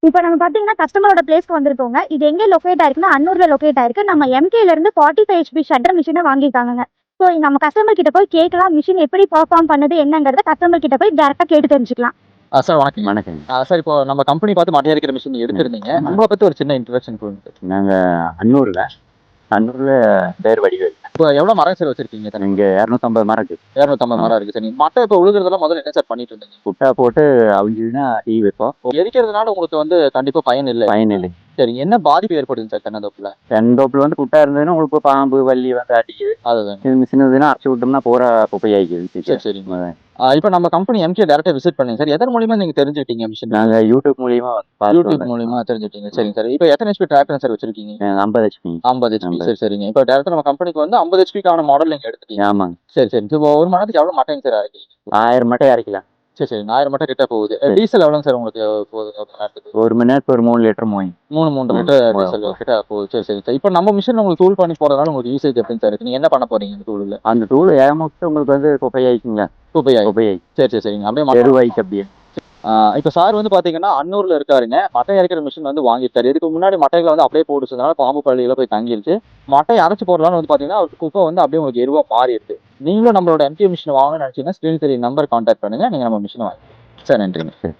இப்போ நம்ம பாத்தீங்கன்னா கஸ்டமரோட பிளேஸ்க்கு வந்திருக்கோங்க. இது எங்க லொகேட் ஆயிருக்குன்னா, அன்னூர்ல லொகேட் ஆயிருக்கு. நம்ம எம்கேல இருந்து 45 ஹெச்பி ஷட்டர் மிஷின வாங்கியிருக்காங்கங்க. ஸோ நம்ம கஸ்டமர் கிட்ட போய் கேட்கலாம். மிஷின் எப்படி பெர்ஃபார்ம் பண்ணுது என்னங்கிறத கஸ்டமர் கிட்ட போய் டைரக்டா கேட்டு தெரிஞ்சுக்கலாம். சார் வணக்கம். வணக்கம். சார் இப்போ நம்ம கம்பெனி பார்த்து மட்டை அரைக்கிற மிஷின் எடுத்திருந்தீங்க. உங்களை பத்தி ஒரு சின்ன இன்ட்ரோடக்ஷன் கொடுங்க. நாங்கள் அன்னூர்ல பேர் வடிவேல். இப்போ எவ்வளோ மரம் சார் வச்சிருக்கீங்க? இங்கே 250 மரம் இருக்கு. 250 மரம் இருக்கு. சரி, மட்டை இப்போ உழுகுறதெல்லாம் முதல்ல என்ன சார் பண்ணிட்டு இருந்தீங்க? குட்டா போட்டு அவிஞ்சுன்னா டீ வைப்போம். எரிக்கிறதுனால உங்களுக்கு வந்து கண்டிப்பா பயன் இல்லை. பயன் இல்லை. சரி, என்ன பாதிப்பு ஏற்படுது சார் தென்னந்தோப்புல? தென்னந்தோப்புல வந்து குட்டா இருந்ததுன்னா உங்களுக்கு பாம்பு வள்ளி வந்து அடிக்குது. அதுதான். இது மிஷின் இருந்ததுன்னா அரைச்சி விட்டோம்னா பூரா குப்பையாக்கிது. சரி சரிங்க. இப்போ நம்ம கம்பெனி எம்கே டேரக்டா விசிட் பண்ணீங்க சார். எதன் மூலியமா நீங்க தெரிஞ்சுக்கிட்டீங்க மிஷின்? நாங்கள் யூடியூப் மூலியமா யூடியூப் மூலியமா தெரிஞ்சுக்கிட்டீங்க. சரிங்க சார். இப்போ எத்தனை ஹெச்பி டிராக்டர் சார் வச்சிருக்கீங்க? 50 ஹெச்பி. 50 ஹெச்பி. சரி சரிங்க. இப்போ டேரக்டா நம்ம கம்பெனிக்கு வந்து 50 ஹெச்பிக்கான மாடல் நீங்க எடுத்துட்டீங்க. ஆமாங்க. சரி சரி. இப்போ ஒரு மணி நேரத்துக்கு எவ்வளவு மட்டைங்க சார் அரைக்கிறீங்க? 1000 மட்டை அரைக்கலாம். சரி சரி. 1000 மட்டை கிட்ட போகுது. டீசல் எவ்வளோங்க சார் உங்களுக்கு போகுது ஒரு மணி நேரத்துக்கு? ஒரு மணி நேரத்துக்கு ஒரு 3 லிட்டர் மோய். 3 லிட்டர் டீசல் கிட்ட போகுது. சரி சரி சார். இப்போ நம்ம மிஷின் உங்களுக்கு டூல் பண்ணி போறதுனால உங்களுக்கு யூசேஜ் எப்படிங்க சார் இருக்கு? நீங்க என்ன பண்ண போறீங்க இந்த டூல்ல? அந்த டூல் ஏமாட்டு உங்களுக்கு வந்து குப்பையாயிக்குங்களா? குப்பையாய். குப்பையாய். சரி சரி சரிங்க. அப்படியே தெருவாய்க்கு அப்படியே. இப்போ சார் வந்து பாத்தீங்கன்னா அன்னூர்ல இருக்காருங்க. மட்டை அரைக்கிற மிஷின் வந்து வாங்கிட்டாரு. இதுக்கு முன்னாடி மட்டைகளை வந்து அப்படியே போட்டுச்சதுனால பாம்பு பள்ளியில போய் தங்கிருச்சு. மட்டையை அரைச்சு போடுறதுனால வந்து பாத்தீங்கன்னா அவருக்கு குப்பை வந்து அப்படியே உங்களுக்கு எருவா மாறிடுது. நீங்களும் நம்மளோட எம்கே மிஷின் வாங்கணும்னு நினைச்சீங்கன்னா ஸ்கிரீன் தெரிய நம்பர் கான்டாக்ட் பண்ணுங்க. நீங்க நம்ம மிஷின் வாங்க. சார் நன்றிங்க.